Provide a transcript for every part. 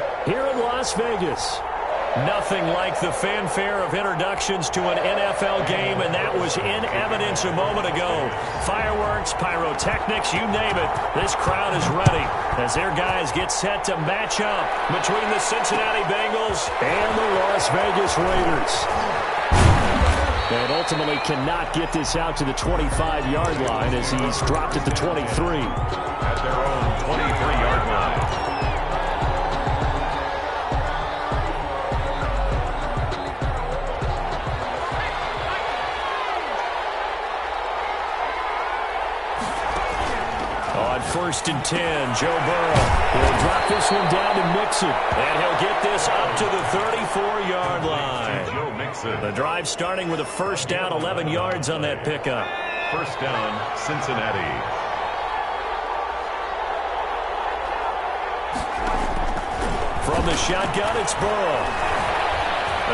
it here in Las Vegas. Nothing like the fanfare of introductions to an NFL game, and that was in evidence a moment ago. Fireworks, pyrotechnics, you name it. This crowd is ready as their guys get set to match up between the Cincinnati Bengals and the Las Vegas Raiders. And ultimately cannot get this out to the 25-yard line as he's dropped at the 23. At their own 23-yard line. First and 10, Joe Burrow will drop this one down to Mixon, and he'll get this up to the 34-yard line. The drive starting with a first down, 11 yards on that pickup. First down, Cincinnati. From the shotgun, it's Burrow.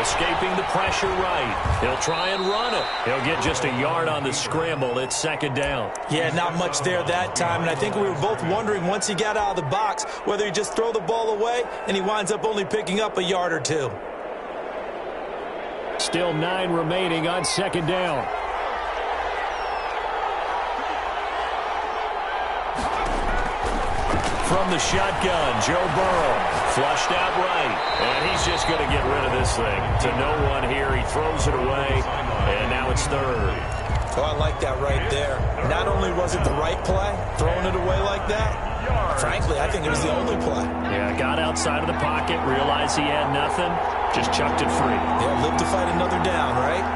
Escaping the pressure right. He'll try and run it. He'll get just a yard on the scramble. It's second down. Yeah, not much there that time. And I think we were both wondering once he got out of the box whether he just throw the ball away and he winds up only picking up a yard or two. Still 9 remaining on second down. From the shotgun, Joe Burrow. Flushed out right, and he's just going to get rid of this thing. To no one here, he throws it away, and now it's third. Oh, I like that right there. Not only was it the right play, throwing it away like that, frankly, I think it was the only play. Yeah, got outside of the pocket, realized he had nothing, just chucked it free. Yeah, live to fight another down, right?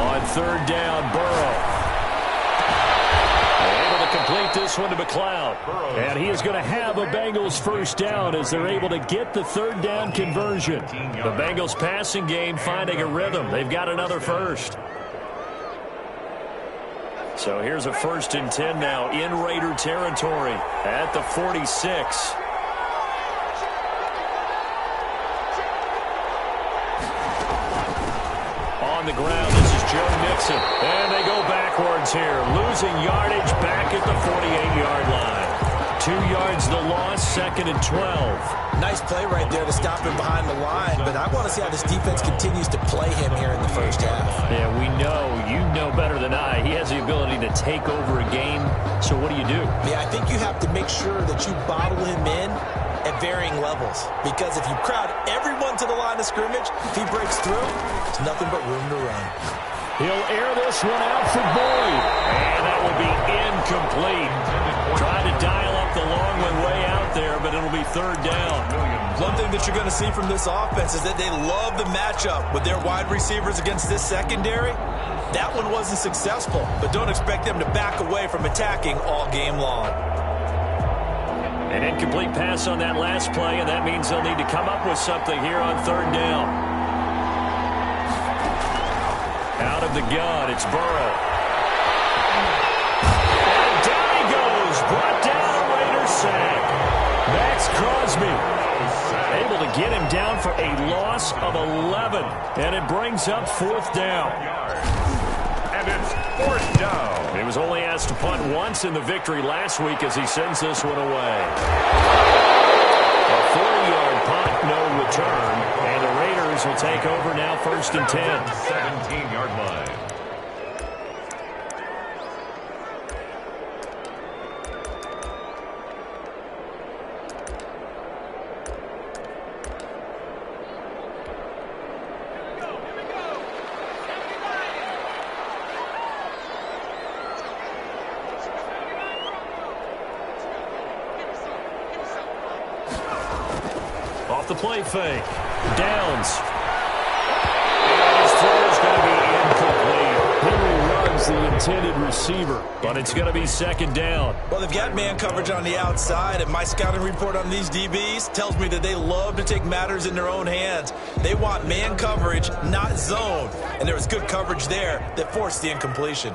On third down, Burrow. Complete this one to McLeod. And he is going to have a Bengals first down as they're able to get the third down conversion. The Bengals passing game finding a rhythm. They've got another first. So here's a first and 10 now in Raider territory at the 46. On the ground, this is Joe Mixon. And they go backwards here, losing yardage back at the 48-yard line. 2 yards the loss, second and 12. Nice play right there to stop him behind the line, but I want to see how this defense continues to play him here in the first half. Yeah, we know, you know better than I, he has the ability to take over a game, so what do you do? Yeah, I think you have to make sure that you bottle him in at varying levels, because if you crowd everyone to the line of scrimmage, if he breaks through, there's nothing but room to run. He'll air this one out for Boyd, and that will be incomplete. Trying to dial up the long one way out there, but it'll be third down. One thing that you're going to see from this offense is that they love the matchup with their wide receivers against this secondary. That one wasn't successful, but don't expect them to back away from attacking all game long. An incomplete pass on that last play, and that means they'll need to come up with something here on third down. Out of the gun, it's Burrow. And down he goes, brought down a Raider sack. Max Crosby able to get him down for a loss of 11, and it brings up fourth down. And it's fourth down. He was only asked to punt once in the victory last week as he sends this one away. A 40-yard punt, no return, and the Raiders will take over now first and 10. 17-yard line. Off the play fake. Downs. And his throw is going to be incomplete. Henry runs the intended receiver, but it's going to be second down. Well, they've got man coverage on the outside, and my scouting report on these DBs tells me that they love to take matters in their own hands. They want man coverage, not zone. And there was good coverage there that forced the incompletion.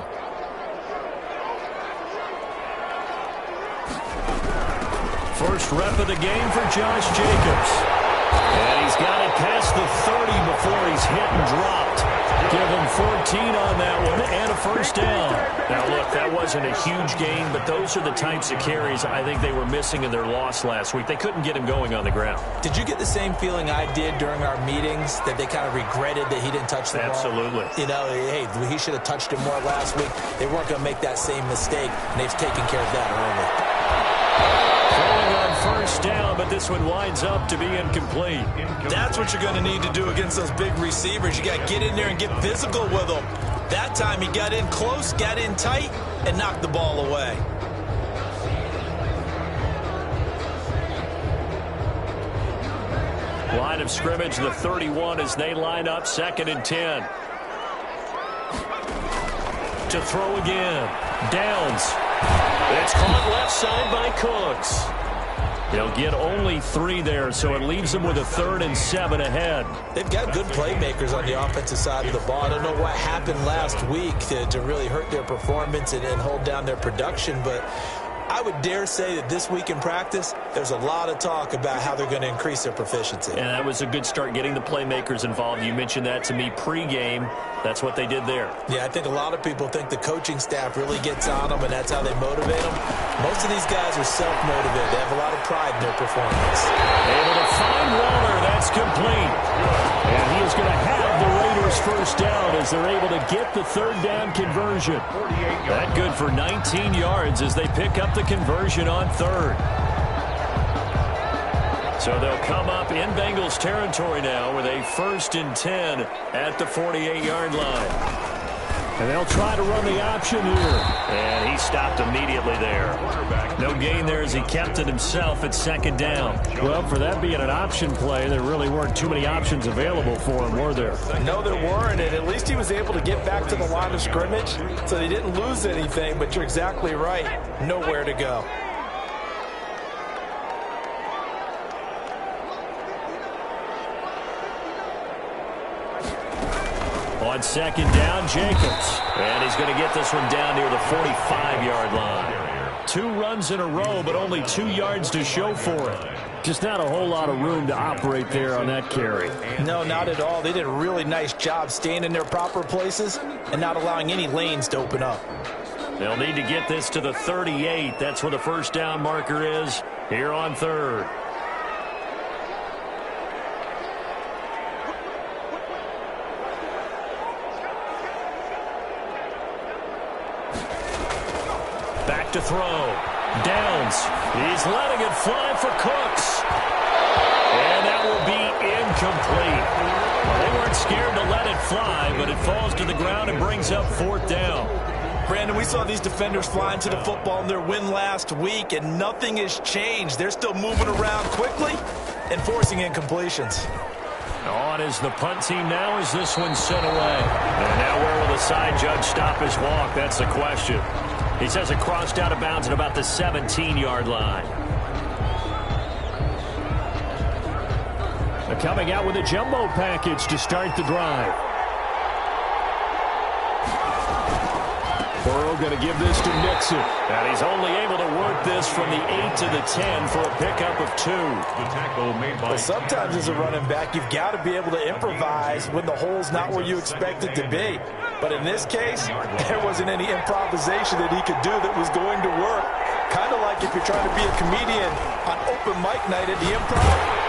First rep of the game for Josh Jacobs. And he's got it past the 30 before he's hit and dropped. Give him 14 on that one and a first down. Now, look, that wasn't a huge gain, but those are the types of carries I think they were missing in their loss last week. They couldn't get him going on the ground. Did you get the same feeling I did during our meetings, that they kind of regretted that he didn't touch the ball? Absolutely. You know, hey, he should have touched it more last week. They weren't going to make that same mistake, and they've taken care of that early. Throwing on first down, but this one winds up to be incomplete. That's what you're going to need to do against those big receivers. You got to get in there and get physical with them. That time he got in close, got in tight, and knocked the ball away. Line of scrimmage, the 31 as they line up, 2nd and 10. To throw again. Downs. It's caught left side by Cooks. They'll get only 3 there, so it leaves them with a 3rd and 7 ahead. They've got good playmakers on the offensive side of the ball. I don't know what happened last week to really hurt their performance and hold down their production, but I would dare say that this week in practice, there's a lot of talk about how they're going to increase their proficiency. And that was a good start, getting the playmakers involved. You mentioned that to me pregame. That's what they did there. Yeah, I think a lot of people think the coaching staff really gets on them, and that's how they motivate them. Most of these guys are self-motivated. They have a lot of pride in their performance. Able to find Waller. That's complete. And he is going to have the Raiders first down as they're able to get the 3rd down conversion. That good for 19 yards as they pick up the conversion on 3rd. So they'll come up in Bengals territory now with a 1st and 10 at the 48-yard line. And they'll try to run the option here. And he stopped immediately there. No gain there as he kept it himself at 2nd down. Well, for that being an option play, there really weren't too many options available for him, were there? No, there weren't, and at least he was able to get back to the line of scrimmage, so they didn't lose anything, but you're exactly right. Nowhere to go. On 2nd down, Jacobs. And he's going to get this one down near the 45-yard line. 2 runs in a row, but only 2 yards to show for it. Just not a whole lot of room to operate there on that carry. No, not at all. They did a really nice job staying in their proper places and not allowing any lanes to open up. They'll need to get this to the 38. That's where the first down marker is here on 3rd. Back to throw. Downs. He's letting it fly for Cooks. And that will be incomplete. They weren't scared to let it fly, but it falls to the ground and brings up 4th down. Brandon, we saw these defenders flying to the football in their win last week, and nothing has changed. They're still moving around quickly and forcing incompletions. On is the punt team now as this one's sent away. And now where will the side judge stop his walk? That's the question. He says it crossed out of bounds at about the 17-yard line. They're coming out with a jumbo package to start the drive. Burrow going to give this to Mixon. And he's only able to work this from the 8 to the 10 for a pickup of 2. The tackle made by... Well, sometimes as a running back, you've got to be able to improvise when the hole's not where you expect it to be. But in this case, there wasn't any improvisation that he could do that was going to work. Kind of like if you're trying to be a comedian on open mic night at the Improv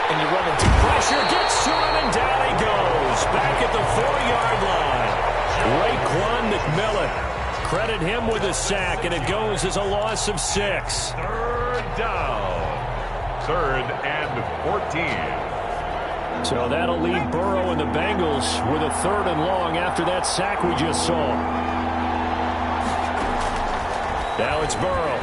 and you run into pressure, gets to him, and down he goes. Back at the 4-yard line. Raekwon McMillan. Credit him with a sack, and it goes as a loss of 6. 3rd down. 3rd and 14. So that'll leave Burrow and the Bengals with a 3rd and long after that sack we just saw. Now it's Burrow.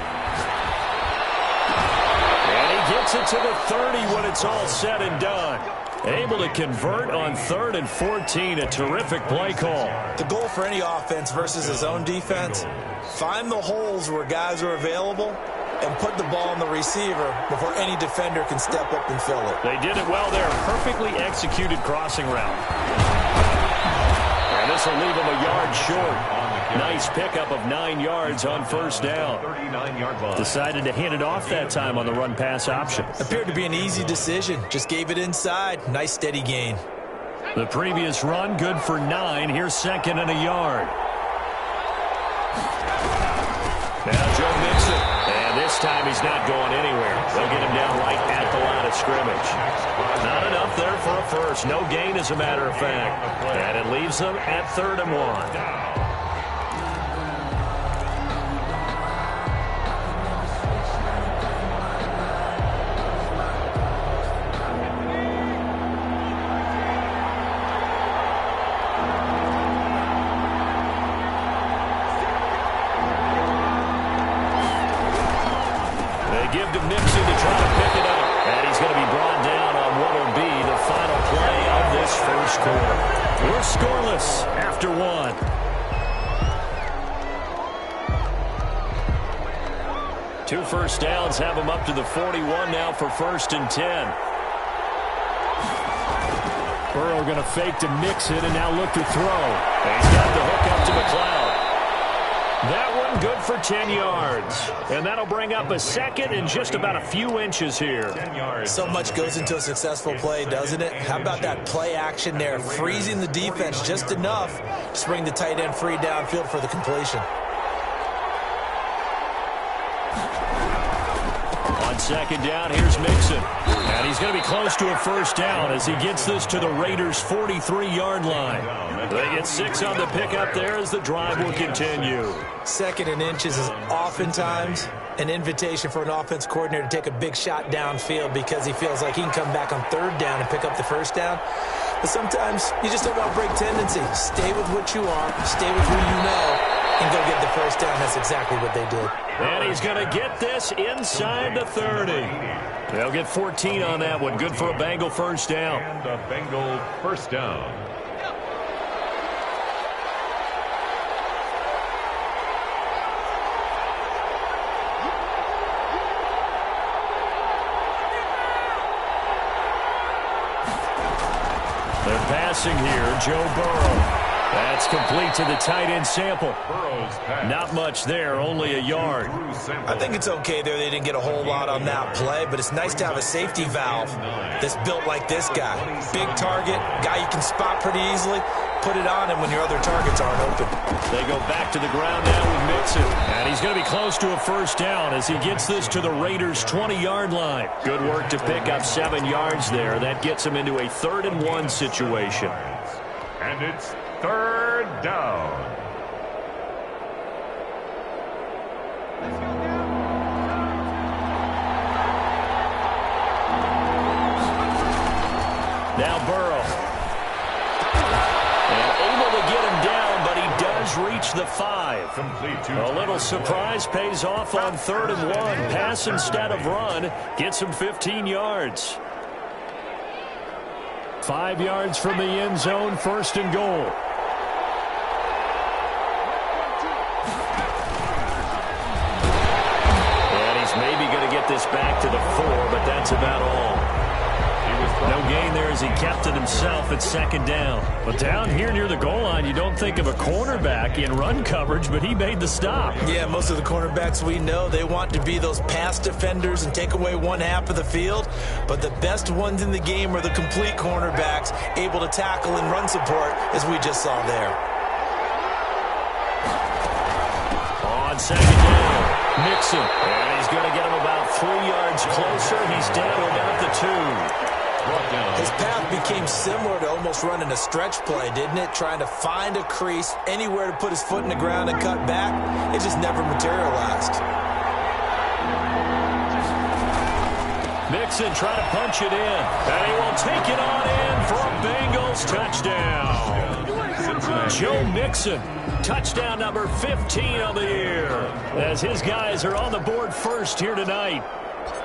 And he gets it to the 30 when it's all said and done. Able to convert on 3rd and 14. A terrific play call. The goal for any offense versus his own defense, find the holes where guys are available and put the ball on the receiver before any defender can step up and fill it. They did it well there. Perfectly executed crossing route. And this will leave him a yard short. Nice pickup of 9 yards on first down. 39-yard line. Decided to hand it off that time on the run-pass option. Appeared to be an easy decision. Just gave it inside. Nice steady gain. The previous run, good for 9. Here's 2nd and a yard. Now Joe Mixon. And this time he's not going anywhere. They'll get him down right at the line of scrimmage. Not enough there for a first. No gain, as a matter of fact. And it leaves them at 3rd and 1. Give to Mixon to try to pick it up. And he's going to be brought down on what will be the final play of this first quarter. We're scoreless after 1. Two first downs have him up to the 41 now for 1st and 10. Burrow going to fake to Mixon and now look to throw. And he's got the hook up to McLeod. That one good for 10 yards. And that'll bring up a 2nd and just about a few inches here. 10 yards. So much goes into a successful play, doesn't it? How about that play action there? Freezing the defense just enough to bring the tight end free downfield for the completion. On 2nd down, here's Mixon. And he's going to be close to a first down as he gets this to the Raiders' 43-yard line. They get 6 on the pickup there as the drive will continue. 2nd and inches is oftentimes an invitation for an offense coordinator to take a big shot downfield because he feels like he can come back on 3rd down and pick up the first down. But sometimes you just don't want to break tendency. Stay with what you are, stay with who you know, and go get the first down. That's exactly what they did. And he's going to get this inside the 30. They'll get 14 on that one. Good for a Bengal first down. And a Bengal first down. They're passing here, Joe Burrow. That's complete to the tight end Sample. Not much there, only a yard. I think it's okay there. They didn't get a whole lot on that play, but it's nice to have a safety valve that's built like this guy. Big target, guy you can spot pretty easily. Put it on him when your other targets aren't open. They go back to the ground now with Mixon. And he's going to be close to a first down as he gets this to the Raiders' 20-yard line. Good work to pick up 7 yards there. That gets him into a 3rd and 1 situation. And it's 3rd down. Now Burrow. And able to get him down, but he does reach the 5. A little surprise pays off on 3rd and 1. Pass instead of run gets him 15 yards. 5 yards from the end zone, 1st and goal. And he's maybe going to get this back to the 4, but that's about all. No gain there as he kept it himself at 2nd down. But down here near the goal line, you don't think of a cornerback in run coverage, but he made the stop. Yeah, most of the cornerbacks we know, they want to be those pass defenders and take away one half of the field. But the best ones in the game are the complete cornerbacks, able to tackle and run support, as we just saw there. On 2nd down, Mixon. And he's going to get him about 3 yards closer. He's down to about the 2. His path became similar to almost running a stretch play, didn't it? Trying to find a crease, anywhere to put his foot in the ground and cut back. It just never materialized. Mixon trying to punch it in. And he will take it on in for a Bengals touchdown. Joe Mixon, touchdown number 15 on the year, as his guys are on the board first here tonight.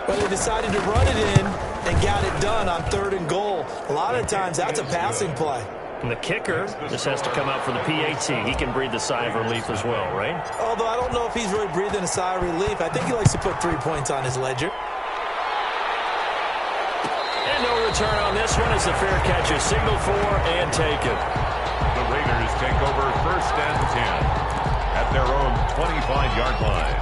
But they decided to run it in and got it done on 3rd and goal. A lot of times that's a passing play. And the kicker just has to come out for the PAT. He can breathe the sigh of relief as well, right? Although I don't know if he's really breathing a sigh of relief. I think he likes to put 3 points on his ledger. And no return on this one as the fair catch is signaled for and taken. The Raiders take over 1st and 10. at their own 25-yard line.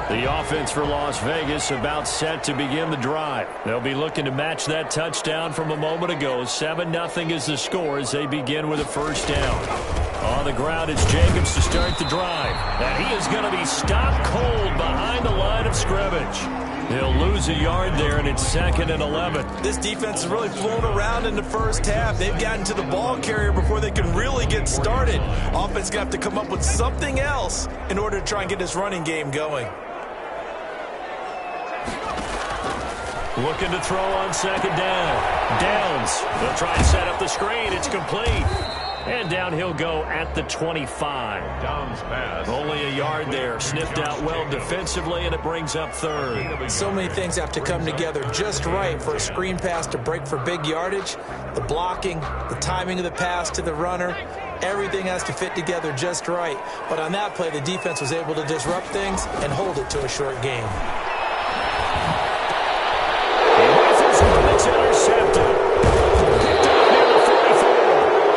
The offense for Las Vegas about set to begin the drive. They'll be looking to match that touchdown from a moment ago. 7-0 is the score as they begin with a first down. On the ground, it's Jacobs to start the drive. And he is going to be stopped cold behind the line of scrimmage. He'll lose a yard there, and it's 2nd and 11. This defense has really flown around in the first half. They've gotten to the ball carrier before they can really get started. Offense going to have to come up with something else in order to try and get this running game going. Looking to throw on 2nd down. Downs. They'll try and set up the screen. It's complete. And down he'll go at the 25. Downs pass. Only a yard there. Sniffed out well defensively, and it brings up 3rd. So many things have to come together just right for a screen pass to break for big yardage. The blocking, the timing of the pass to the runner, everything has to fit together just right. But on that play, the defense was able to disrupt things and hold it to a short game. It's intercepted. Picked up near the 44.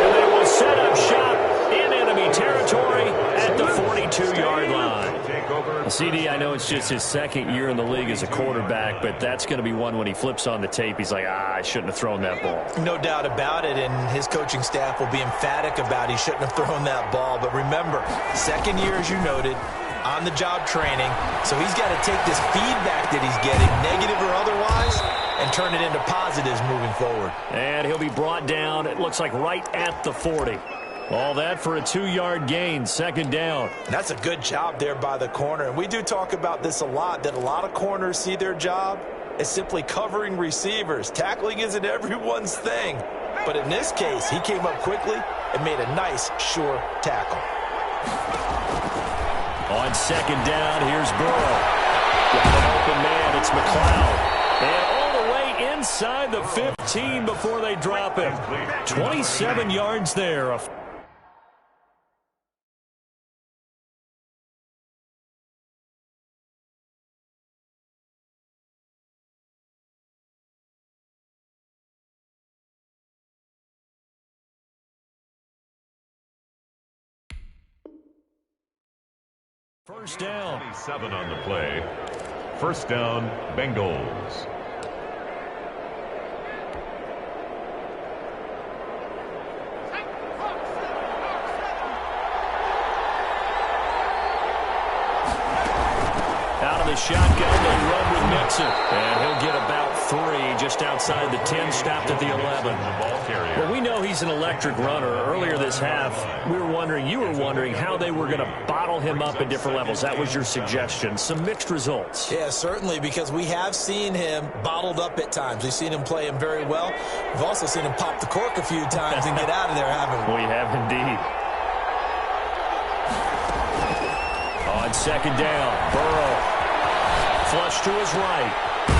And they will set up shop in enemy territory at the 42-yard line. CD, I know it's just his 2nd year in the league as a quarterback, but that's going to be one when he flips on the tape. He's like, I shouldn't have thrown that ball. No doubt about it, and his coaching staff will be emphatic about he shouldn't have thrown that ball. But remember, 2nd year, as you noted, on-the-job training, so he's got to take this feedback that he's getting, negative or otherwise, and turn it into positives moving forward. And he'll be brought down, it looks like, right at the 40. All that for a 2-yard gain, 2nd down. That's a good job there by the corner. And we do talk about this a lot, that a lot of corners see their job as simply covering receivers. Tackling isn't everyone's thing. But in this case, he came up quickly and made a nice, sure tackle. On 2nd down, here's Burrow. Got an open man, it's McLeod. And all the way inside the 15 before they drop him. 27 yards there. First down. 27 on the play. First down, Bengals. Out of the shotgun, they run with Mixon. And he'll get about 3 just outside the 10, stopped at the 11. Well, we know he's an electric runner. Earlier this half, you were wondering how they were going to bottle him up at different levels. That was your suggestion. Some mixed results. Yeah, certainly, because we have seen him bottled up at times. We've seen him play him very well. We've also seen him pop the cork a few times and get out of there, haven't we? We have indeed. On 2nd down, Burrow. Flush to his right.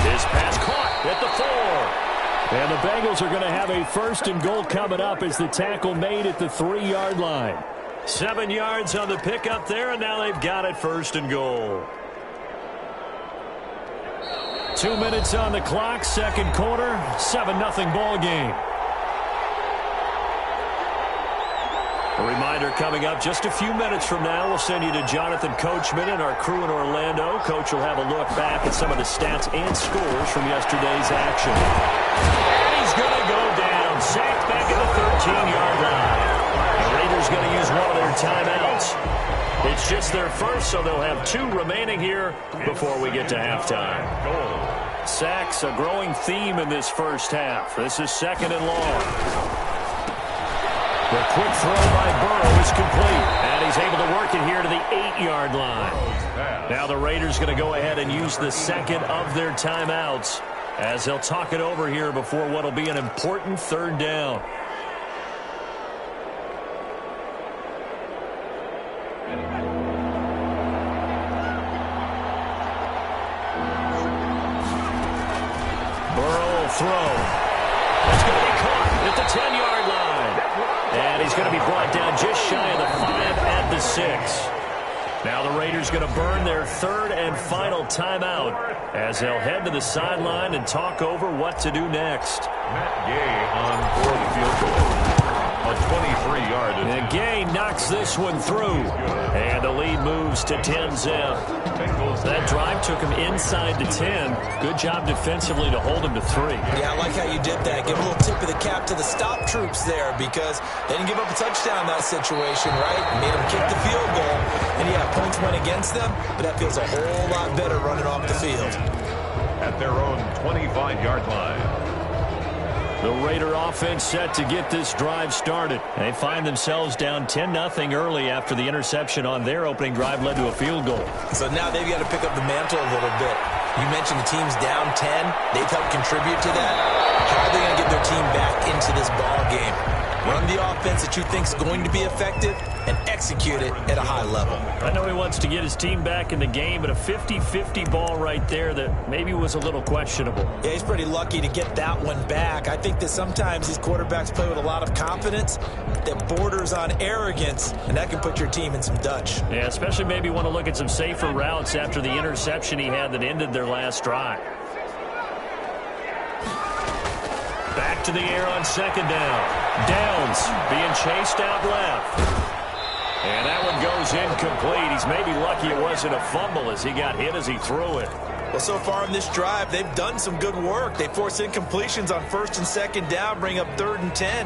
His pass caught at the 4. And the Bengals are going to have a 1st and goal coming up as the tackle made at the 3-yard line. 7 yards on the pickup there, and now they've got it 1st and goal. 2 minutes on the clock, 2nd quarter, 7-0 ball game. A reminder coming up just a few minutes from now. We'll send you to Jonathan Coachman and our crew in Orlando. Coach will have a look back at some of the stats and scores from yesterday's action. And he's going to go down. Sacked back at the 13-yard line. The Raiders going to use one of their timeouts. It's just their first, so they'll have 2 remaining here before we get to halftime. Sacks, a growing theme in this first half. This is 2nd and long. The quick throw by Burrow is complete, and he's able to work it here to the 8-yard line. Now the Raiders going to go ahead and use the 2nd of their timeouts as they'll talk it over here before what will be an important 3rd down. Burrow will throw. It's going to be caught at the 10-yard line. And he's going to be brought down just shy of the 5 at the 6. Now the Raiders going to burn their 3rd and final timeout as they'll head to the sideline and talk over what to do next. Matt Gay on for the field goal. A 23-yard. And Gay knocks this one through. And the lead moves to 10-zip. That drive took him inside to 10. Good job defensively to hold him to 3. Yeah, I like how you did that. Give a little tip of the cap to the stop troops there because they didn't give up a touchdown in that situation, right? Made them kick the field goal. And yeah, points went against them, but that feels a whole lot better running off the field. At their own 25-yard line. The Raider offense set to get this drive started. They find themselves down 10-0 early after the interception on their opening drive led to a field goal. So now they've got to pick up the mantle a little bit. You mentioned the team's down 10. They've helped contribute to that. How are they going to get their team back into this ball game? Run the offense that you think is going to be effective and execute it at a high level. I know he wants to get his team back in the game, but a 50-50 ball right there that maybe was a little questionable. Yeah, he's pretty lucky to get that one back. I think that sometimes these quarterbacks play with a lot of confidence that borders on arrogance, and that can put your team in some Dutch. Yeah, especially maybe want to look at some safer routes after the interception he had that ended their last drive. Back to the air on second down. Downs being chased out left. And that one goes incomplete. He's maybe lucky it wasn't a fumble as he got hit as he threw it. Well, so far in this drive, they've done some good work. They force incompletions on first and second down, bring up 3rd and 10.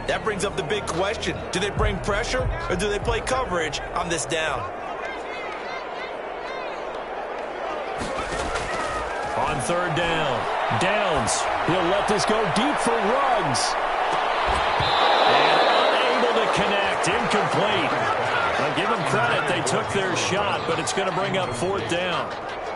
That brings up the big question. Do they bring pressure or do they play coverage on this down? On 3rd down, Downs. He'll let this go deep for Ruggs. And unable to connect. Incomplete. I'll give them credit. They took their shot, but it's going to bring up 4th down.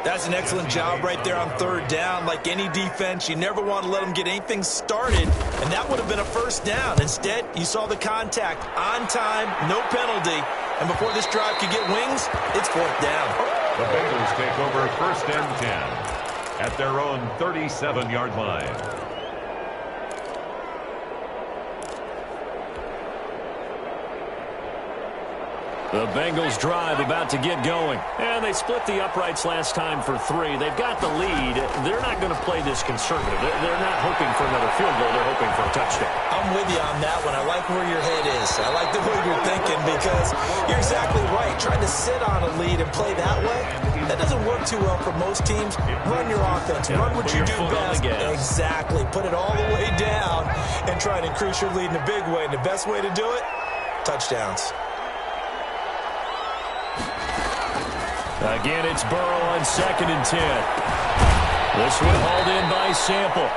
That's an excellent job right there on 3rd down. Like any defense, you never want to let them get anything started, and that would have been a 1st down. Instead, you saw the contact on time, no penalty, and before this drive could get wings, it's 4th down. The Bengals take over 1st and 10 at their own 37-yard line. The Bengals drive about to get going. And they split the uprights last time for 3. They've got the lead. They're not going to play this conservative. They're not hoping for another field goal. They're hoping for a touchdown. I'm with you on that one. I like where your head is. I like the way you're thinking because you're exactly right. Trying to sit on a lead and play that way, that doesn't work too well for most teams. Run your offense. Run what you do best. Exactly. Put it all the way down and try and increase your lead in a big way. And the best way to do it, touchdowns. Again, it's Burrow on 2nd and 10. This one hauled in by Sample.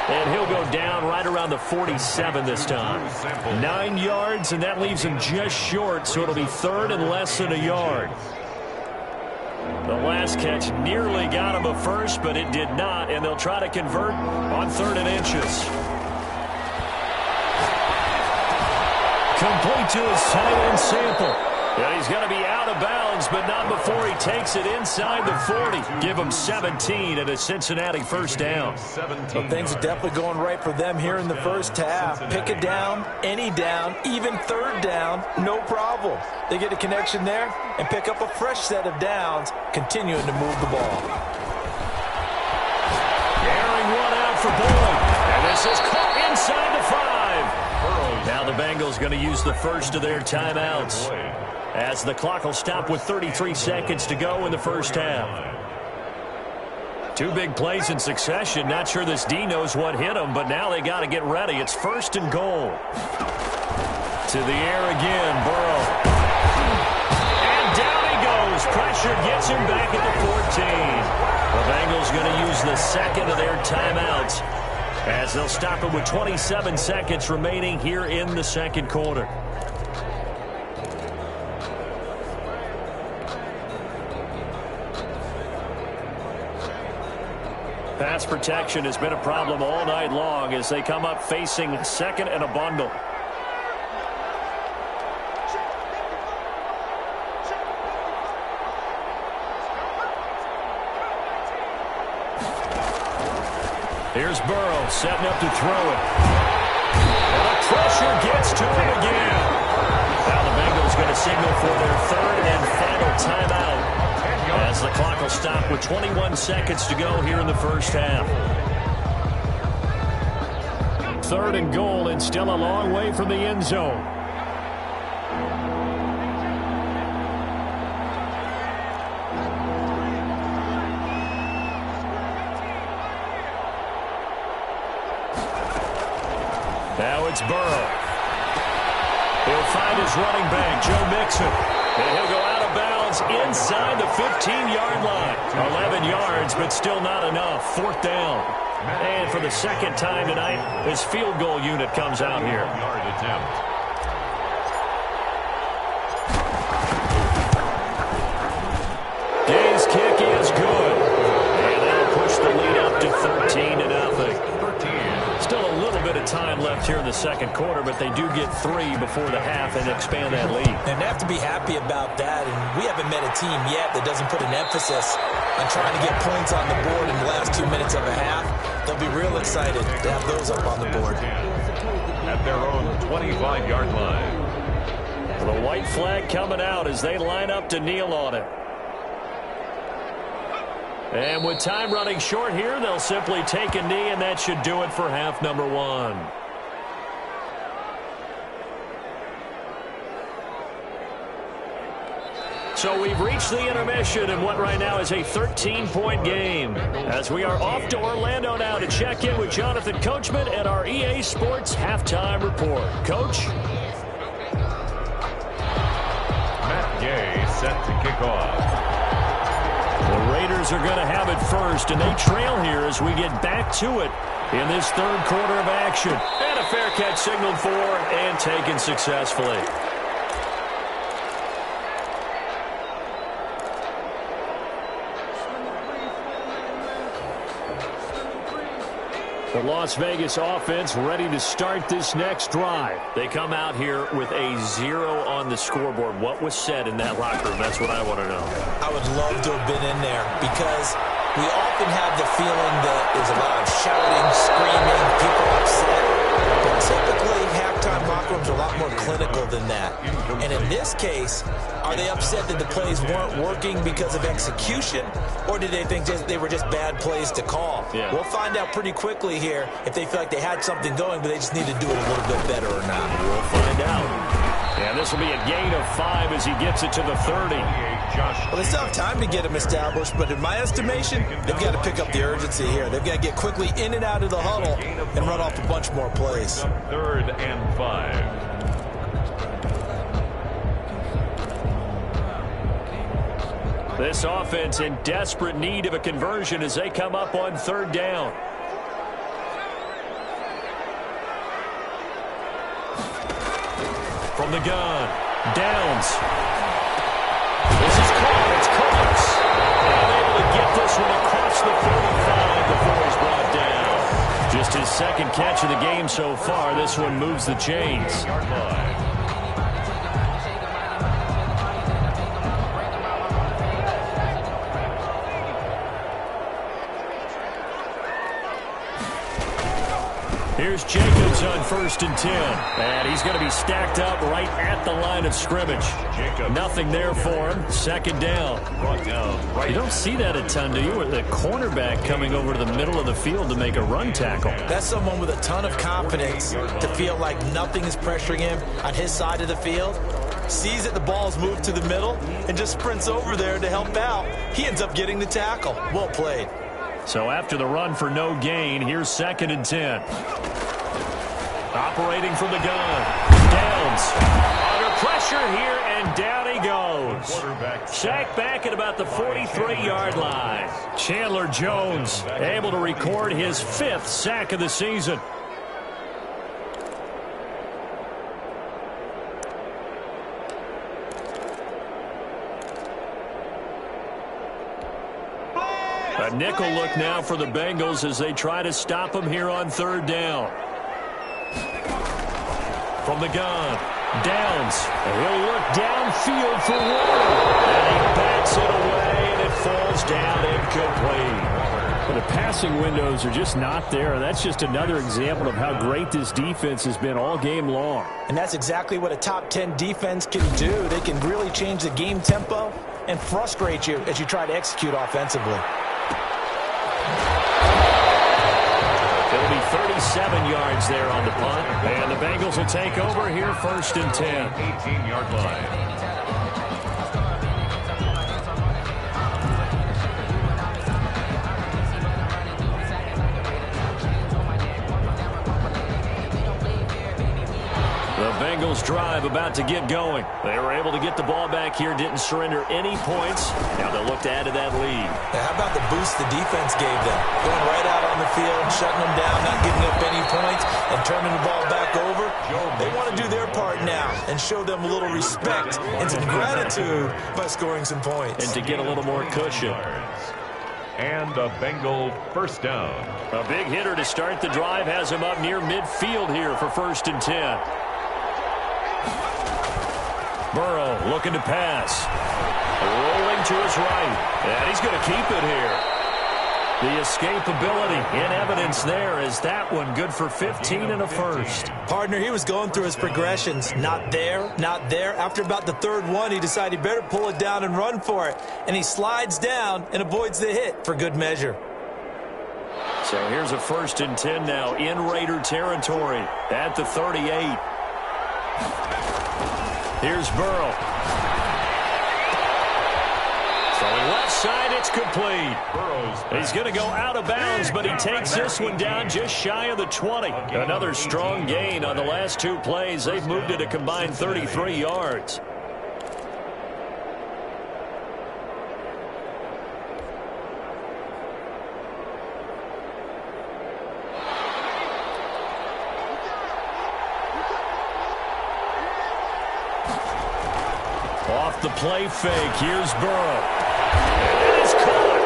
And he'll go down right around the 47 this time. 9 yards, and that leaves him just short, so it'll be 3rd and less than a yard. The last catch nearly got him a first, but it did not, and they'll try to convert on 3rd and inches. Complete to his tight end Sample. And he's going to be out of bounds, but not before he takes it inside the 40. Give him 17 at a Cincinnati 1st down. So things are definitely going right for them here in the first half. Pick a down, any down, even 3rd down, no problem. They get a connection there and pick up a fresh set of downs, continuing to move the ball. Airing one out for Boyd. And this is caught inside the 5. Now the Bengals going to use the first of their timeouts, as the clock will stop with 33 seconds to go in the first half. 2 big plays in succession. Not sure this D knows what hit him, but now they got to get ready. It's 1st and goal. To the air again, Burrow. And down he goes. Pressure gets him back at the 14. The Bengals going to use the second of their timeouts, as they'll stop it with 27 seconds remaining here in the second quarter. Pass protection has been a problem all night long as they come up facing 2nd and a bundle. Here's Burrow setting up to throw it. And the pressure gets to him again. Now the Bengals going to signal for their 3rd and final timeout, as the clock will stop with 21 seconds to go here in the first half. 3rd and goal and still a long way from the end zone. Now it's Burrow. He'll find his running back, Joe Mixon. And he'll go out of bounds inside the 15-yard line. 11 yards, but still not enough. 4th down. And for the 2nd time tonight, his field goal unit comes out here. Yard attempt. Day's kick is good. And that'll push the lead up to 13-0. Still a little bit of time left here in the 2nd quarter, but they do get 3 before the half and expand that lead. And they have to be happy about that. And we haven't met a team yet that doesn't put an emphasis on trying to get points on the board in the last 2 minutes of a half. They'll be real excited to have those up on the board. At their own 25-yard line. The white flag coming out as they line up to kneel on it. And with time running short here, they'll simply take a knee, and that should do it for half number 1. So we've reached the intermission in what right now is a 13-point game. As we are off to Orlando now to check in with Jonathan Coachman at our EA Sports Halftime Report. Coach? Matt Gay set to kick off. The Raiders are going to have it first, and they trail here as we get back to it in this 3rd quarter of action. And a fair catch signaled for and taken successfully. The Las Vegas offense ready to start this next drive. They come out here with a 0 on the scoreboard. What was said in that locker room? That's what I want to know. I would love to have been in there because we often have the feeling that there's a lot of shouting, screaming, people upset. But typically, halftime locker rooms are a lot more clinical than that. And in this case, are they upset that the plays weren't working because of execution, or did they think they were just bad plays to call? Yeah. We'll find out pretty quickly here if they feel like they had something going, but they just need to do it a little bit better or not. We'll find out. And this will be a gain of 5 as he gets it to the 30. Well, they still have time to get him established, but in my estimation, they've got to pick up the urgency here. They've got to get quickly in and out of the huddle and run off a bunch more plays. 3rd and 5. This offense in desperate need of a conversion as they come up on 3rd down. From the gun, Downs. This is caught. It's Cooks. And able to get this one across the 45 before he's brought down. Just his 2nd catch of the game so far. This one moves the chains. Here's Jacobs on 1st and 10. And he's going to be stacked up right at the line of scrimmage. Nothing there for him. 2nd down. You don't see that a ton, do you? With the cornerback coming over to the middle of the field to make a run tackle. That's someone with a ton of confidence to feel like nothing is pressuring him on his side of the field. Sees that the ball's moved to the middle and just sprints over there to help out. He ends up getting the tackle. Well played. So after the run for no gain, here's 2nd and 10. Operating from the gun. Downs. Under pressure here, and down he goes. Sacked back at about the 43-yard line. Chandler Jones able to record his 5th sack of the season. A nickel look now for the Bengals as they try to stop him here on 3rd down. From the gun, Downs. And he'll look downfield for Warner. And he bats it away, and it falls down incomplete. But the passing windows are just not there. That's just another example of how great this defense has been all game long. And that's exactly what a top 10 defense can do. They can really change the game tempo and frustrate you as you try to execute offensively. It'll be 37 yards there on the punt. And the Bengals will take over here, 1st and 10. 18-yard line. The Bengals drive about to get going. They were able to get the ball back here, didn't surrender any points. Now they'll look to add to that lead. Now, how about the boost the defense gave them? Going right out on the field, shutting them down, not giving up any points, and turning the ball back over. They want to do their part now and show them a little respect and some gratitude by scoring some points. And to get a little more cushion. And a Bengal 1st down. A big hitter to start the drive has him up near midfield here for 1st and 10. Burrow looking to pass. Rolling to his right. And he's going to keep it here. The escapability in evidence there. Is that one good for 15 and a first? Partner, he was going through his progressions. Not there, not there. After about the 3rd one, he decided he better pull it down and run for it. And he slides down and avoids the hit for good measure. So here's a 1st and 10 now in Raider territory at the 38. Here's Burrow. Throwing left side, it's complete. He's going to go out of bounds, but he takes this one down just shy of the 20. Another strong gain on the last 2 plays. They've moved it a combined 33 yards. Off the play fake, here's Burrow. And it's caught.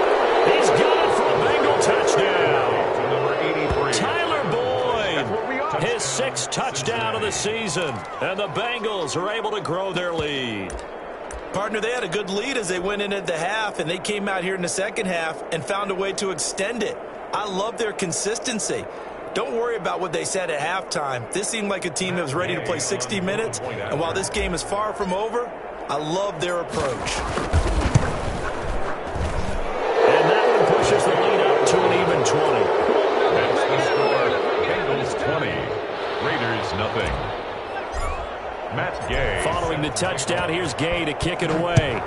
He's got it for a Bengal touchdown. Tyler Boyd, his 6th touchdown of the season. And the Bengals are able to grow their lead. Partner, they had a good lead as they went in at the half, and they came out here in the 2nd half and found a way to extend it. I love their consistency. Don't worry about what they said at halftime. This seemed like a team that was ready to play 60 minutes, and while this game is far from over, I love their approach. And that one pushes the lead up to an even 20. That's the score. Bengals 20. Raiders nothing. Matt Gay. Following the touchdown, here's Gay to kick it away.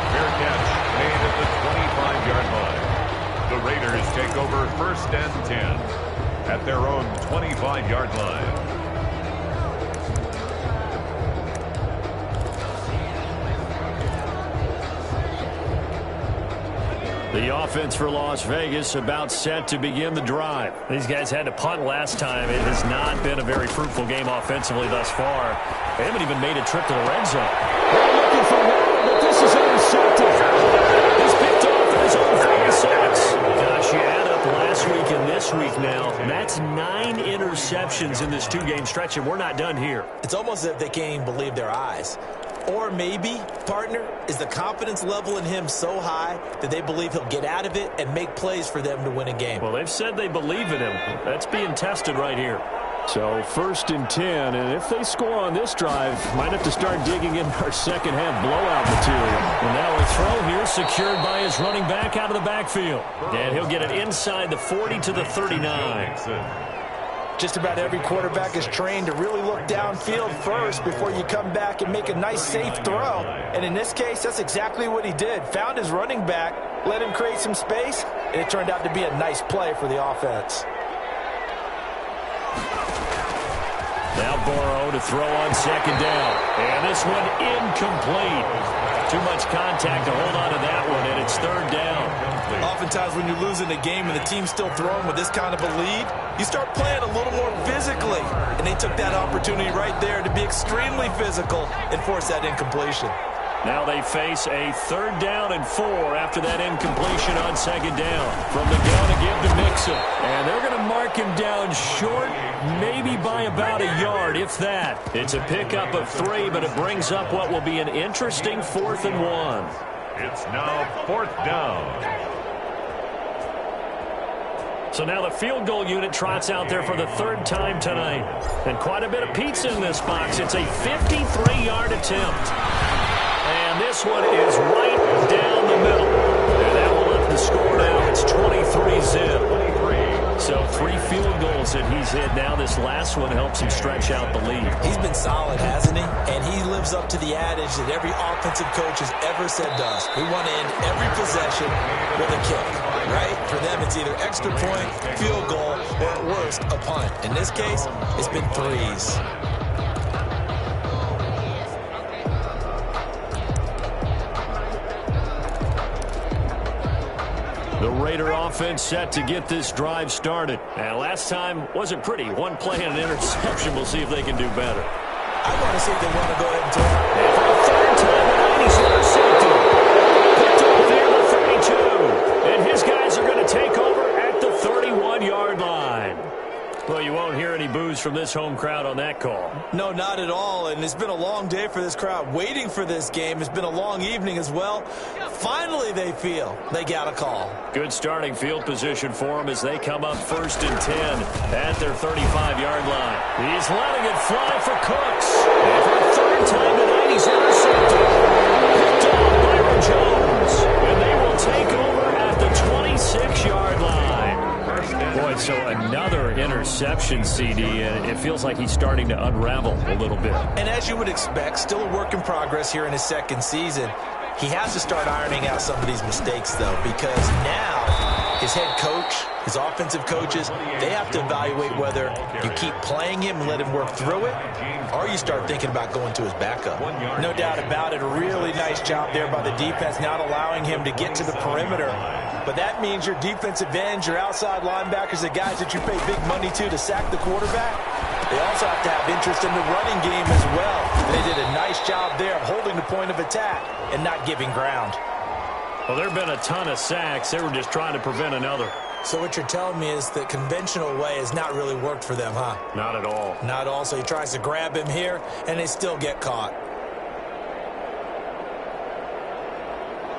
Fair catch made at the 25-yard line. The Raiders take over 1st and 10 at their own 25-yard line. The offense for Las Vegas about set to begin the drive. These guys had to punt last time. It has not been a very fruitful game offensively thus far. They haven't even made a trip to the red zone. They're looking for one, but this is intercepted. He's picked off at his own 46. Gosh, you add up last week and this week now. That's 9 interceptions in this 2-game stretch, and we're not done here. It's almost as if they can't even believe their eyes. Or maybe, partner, is the confidence level in him so high that they believe he'll get out of it and make plays for them to win a game. Well, they've said they believe in him. That's being tested right here. So 1st and 10, and if they score on this drive, might have to start digging in our 2nd half blowout material. And now a throw here secured by his running back out of the backfield. And he'll get it inside the 40 to the 39. Just about every quarterback is trained to really look downfield first before you come back and make a nice, safe throw. And in this case, that's exactly what he did. Found his running back, let him create some space, and it turned out to be a nice play for the offense. Now Burrow to throw on 2nd down. And this one incomplete. Too much contact to hold on to that one, and it's 3rd down. Oftentimes when you're losing a game and the team's still throwing with this kind of a lead, you start playing a little more physically. And they took that opportunity right there to be extremely physical and force that incompletion. Now they face a 3rd down and 4 after that incompletion on 2nd down. From the gun to give to Mixon. And they're going to mark him down short, maybe by about a yard, if that. It's a pickup of 3, but it brings up what will be an interesting 4th and 1. It's now 4th down. So now the field goal unit trots out there for the 3rd time tonight. And quite a bit of pizza in this box. It's a 53-yard attempt. And this one is right down the middle. And that will lift the score goals that he's hit now. This last one helps him stretch out the lead. He's been solid, hasn't he? And he lives up to the adage that every offensive coach has ever said to us. We want to end every possession with a kick, right? For them, it's either extra point, field goal, or at worst, a punt. In this case, it's been threes. The Raider offense set to get this drive started. And last time wasn't pretty. One play and an interception. We'll see if they can do better. I want to see if they want to go ahead and turn. And for the third time tonight, he's intercepted. Picked up there the 32. And his guys are going to take over at the 31-yard line. Well, you won't hear any boos from this home crowd on that call. No, not at all. And it's been a long day for this crowd. Waiting for this game. It's been a long evening as well. Finally, they feel they got a call. Good starting field position for them as they come up 1st and 10 at their 35-yard line. He's letting it fly for Cooks. And for the third time tonight, he's intercepted. Picked off Burrow Jones. And they will take over at the 26-yard line. Boy, so another interception, CD, and it feels like he's starting to unravel a little bit. And as you would expect, still a work in progress here in his second season. He has to start ironing out some of these mistakes, though, because now his head coach, his offensive coaches, they have to evaluate whether you keep playing him and let him work through it, or you start thinking about going to his backup. No doubt about it, a really nice job there by the defense, not allowing him to get to the perimeter. But that means your defensive ends, your outside linebackers, the guys that you pay big money to sack the quarterback, they also have to have interest in the running game as well. They did a nice job there of holding the point of attack and not giving ground. Well, there have been a ton of sacks. They were just trying to prevent another. So what you're telling me is the conventional way has not really worked for them, huh? Not at all. Not at all. So he tries to grab him here, and they still get caught.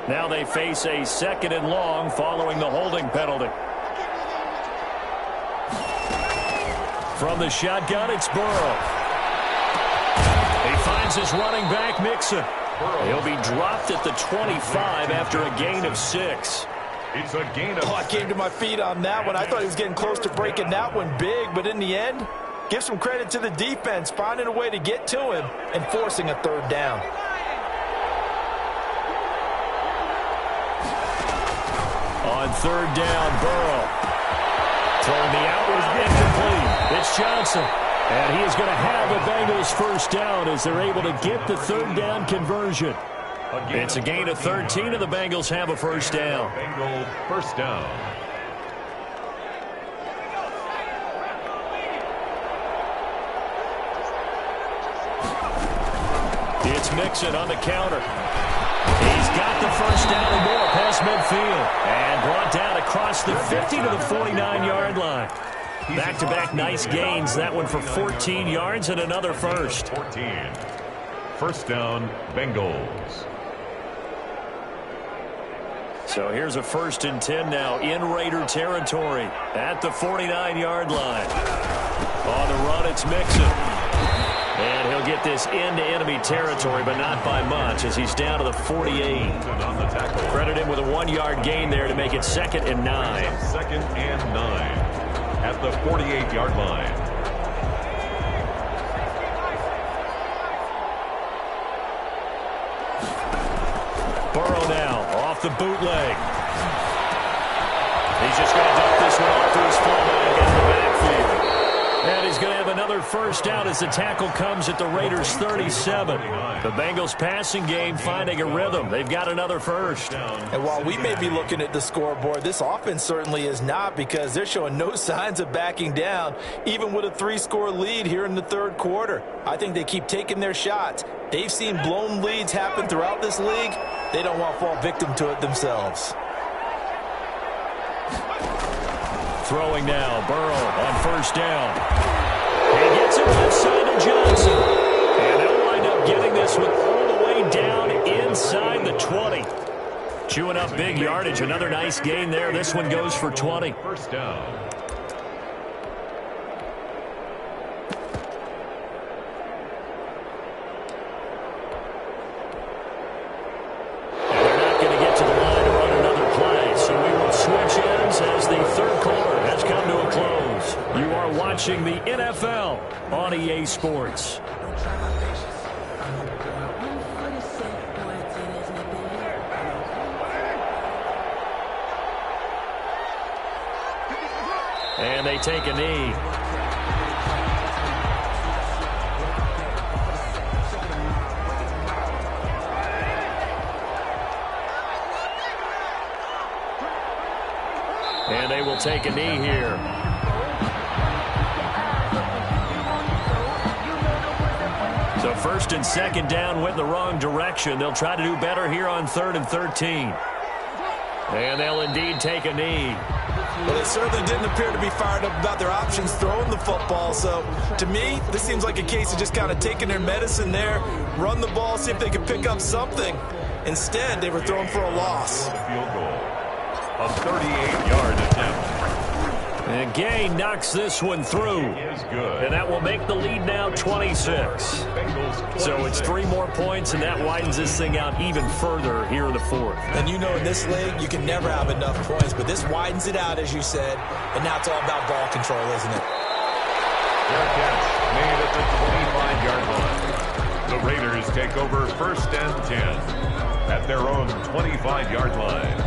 Now they face a 2nd and long following the holding penalty. From the shotgun, it's Burrow. He finds his running back, Mixon. He'll be dropped at the 25 after a gain of 6. It's a gain of... I came to my feet on that one. I thought he was getting close to breaking that one big, but in the end, give some credit to the defense, finding a way to get to him and forcing a 3rd down. On 3rd down, Burrow. Throwing the outward incomplete. It's Johnson. And he is going to have the Bengals 1st down as they're able to get the 3rd down conversion. It's a gain of 13, and the Bengals have a 1st down. Bengal 1st down. It's Mixon on the counter. He's got the 1st down and more past midfield. And brought down across the 50 to the 49-yard line. Back-to-back nice gains. That one for 14 yards and another 1st. 14. 1st down, Bengals. So here's a 1st and 10 now in Raider territory at the 49-yard line. On the run, it's Mixon. And he'll get this into enemy territory, but not by much as he's down to the 48. Credit him with a 1-yard gain there to make it 2nd and 9. 2nd and 9 at the 48-yard line. Burrow now off the bootleg. He's just going to dump this one off to his fullback in the backfield. And he's going to have another 1st down as the tackle comes at the Raiders' 37. The Bengals passing game finding a rhythm. They've got another 1st. And while we may be looking at the scoreboard, this offense certainly is not, because they're showing no signs of backing down, even with a 3-score lead here in the 3rd quarter. I think they keep taking their shots. They've seen blown leads happen throughout this league. They don't want to fall victim to it themselves. Throwing now, Burrow on 1st down. He gets it inside to Johnson. And they'll wind up getting this one all the way down inside the 20. Chewing up big yardage. Another nice gain there. This one goes for 20. 1st down. Switch ends as the 3rd quarter has come to a close. You are watching the NFL on EA Sports. And they take a knee. And they will take a knee here. So first and second down went the wrong direction. They'll try to do better here on 3rd and 13. And they'll indeed take a knee. Well, they certainly didn't appear to be fired up about their options throwing the football. So, to me, this seems like a case of just kind of taking their medicine there, run the ball, see if they can pick up something. Instead, they were thrown for a loss. Field goal. A 38-yard attempt. And Gay knocks this one through. Is good. And that will make the lead now 26. So it's 3 more points, and that widens this thing out even further here in the 4th. And you know in this league, you can never have enough points, but this widens it out, as you said, and now it's all about ball control, isn't it? Their catch made at the 25-yard line. The Raiders take over 1st and 10 at their own 25-yard line.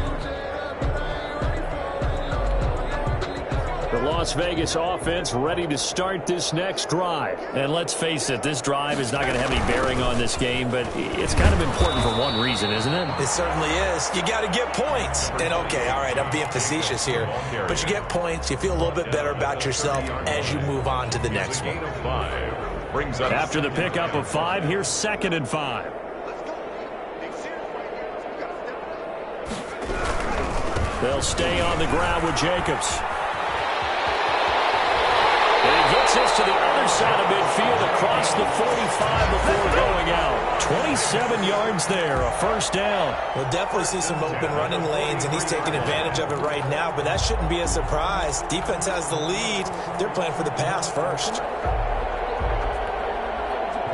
The Las Vegas offense ready to start this next drive. And let's face it, this drive is not going to have any bearing on this game, but it's kind of important for one reason, isn't it? It certainly is. You got to get points. And, okay, all right, I'm being facetious here, but you get points, you feel a little bit better about yourself as you move on to the next one. After the pickup of 5, here's 2nd and 5. They'll stay on the ground with Jacobs. And he gets this to the other side of midfield across the 45 before going out. 27 yards there, a 1st down. We'll definitely see some open running lanes, and he's taking advantage of it right now, but that shouldn't be a surprise. Defense has the lead. They're playing for the pass first.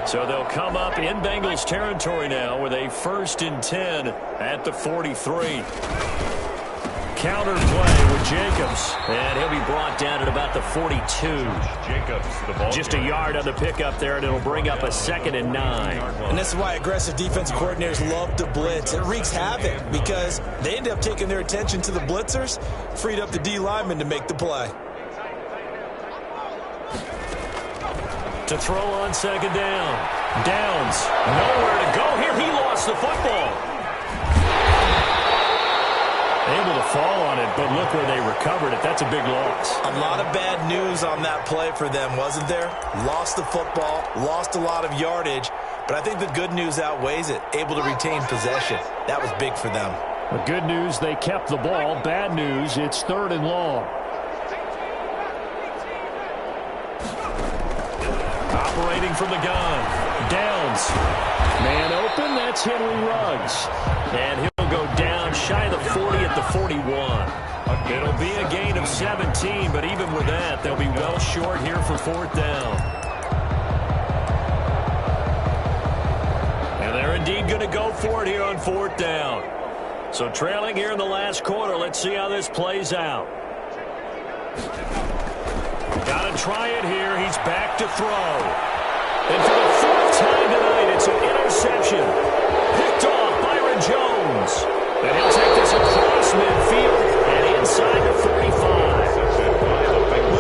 So they'll come up in Bengals territory now with a 1st and 10 at the 43. Counter play with Jacobs, and he'll be brought down at about the 42. Jacobs, the ball just a yard on the pickup there, and it'll bring up a 2nd and 9. And this is why aggressive defensive coordinators love to blitz. It wreaks havoc because they end up taking their attention to the blitzers, freed up the D lineman to make the play. To throw on 2nd down. Downs, nowhere to go here. He lost the football. Able to fall on it, but look where they recovered it. That's a big loss. A lot of bad news on that play for them, wasn't there? Lost the football, lost a lot of yardage, but I think the good news outweighs it. Able to retain possession. That was big for them. The good news, they kept the ball. Bad news, it's 3rd and long. Operating from the gun. Downs. Man open, that's Henry Ruggs. And he'll go down shy of the 40 at the 41. It'll be a gain of 17, but even with that, they'll be well short here for 4th down. And they're indeed going to go for it here on 4th down. So trailing here in the last quarter, let's see how this plays out. Got to try it here. He's back to throw. And for the 4th time tonight, it's an interception. Picked off Byron Jones. And he'll take this across midfield and inside the 45.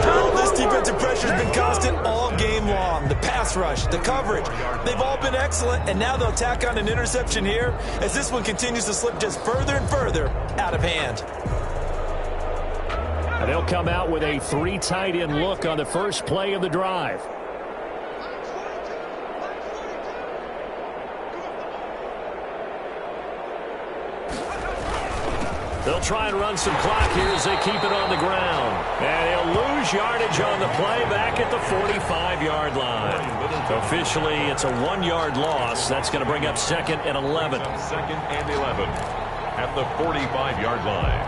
Well, this defensive pressure has been constant all game long. The pass rush, the coverage, they've all been excellent, and now they'll tack on an interception here as this one continues to slip just further and further out of hand. And they'll come out with a 3 tight end look on the first play of the drive. They'll try and run some clock here as they keep it on the ground. And he'll lose yardage on the play back at the 45-yard line. Officially, it's a 1-yard loss. That's going to bring up 2nd and 11. 2nd and 11 at the 45-yard line.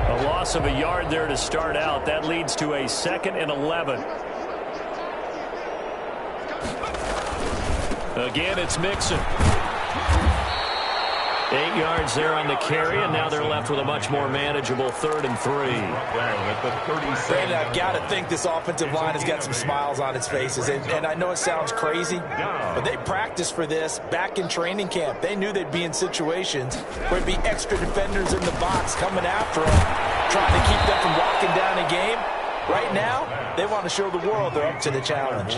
A loss of a yard there to start out. That leads to a 2nd and 11. Again, it's Mixon. 8 yards there on the carry, and now they're left with a much more manageable 3rd and 3. Brandon, I've got to think this offensive line has got some smiles on its faces. And I know it sounds crazy, but they practiced for this back in training camp. They knew they'd be in situations where it'd be extra defenders in the box coming after them, trying to keep them from locking down a game. Right now, they want to show the world they're up to the challenge.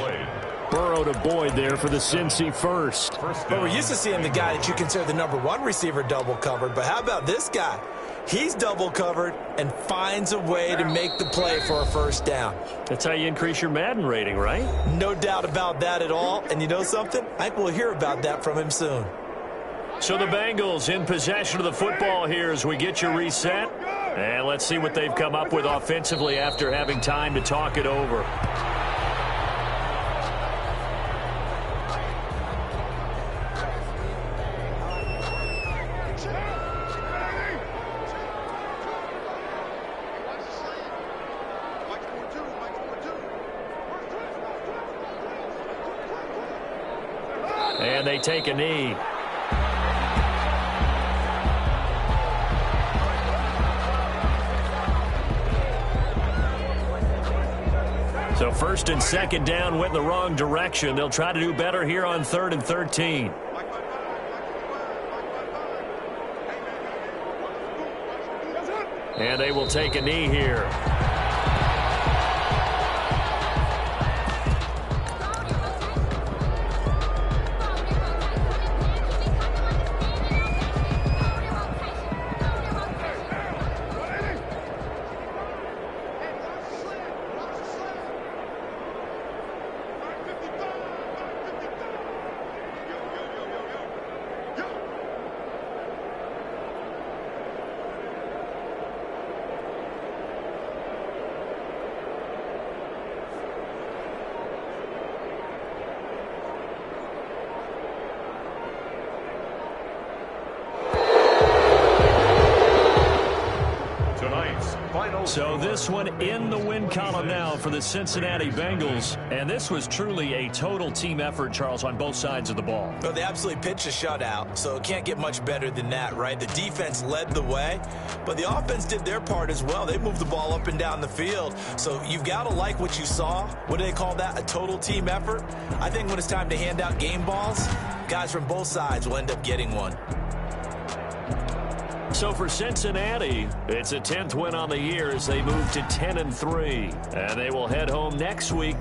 Burrow to Boyd there for the Cincy first. But we're used to seeing the guy that you consider the #1 receiver double covered. But how about this guy? He's double covered and finds a way to make the play for a first down. That's how you increase your Madden rating, right? No doubt about that at all. And you know something? I think we'll hear about that from him soon. So the Bengals in possession of the football here as we get you reset. And let's see what they've come up with offensively after having time to talk it over. And they take a knee. So 1st and 2nd down went in the wrong direction. They'll try to do better here on 3rd and 13. And they will take a knee here. So this one in the win column now for the Cincinnati Bengals. And this was truly a total team effort, Charles, on both sides of the ball. Well, they absolutely pitched a shutout, so it can't get much better than that, right? The defense led the way, but the offense did their part as well. They moved the ball up and down the field. So you've got to like what you saw. What do they call that? A total team effort? I think when it's time to hand out game balls, guys from both sides will end up getting one. So for Cincinnati, it's a 10th win on the year as they move to 10-3. And they will head home next week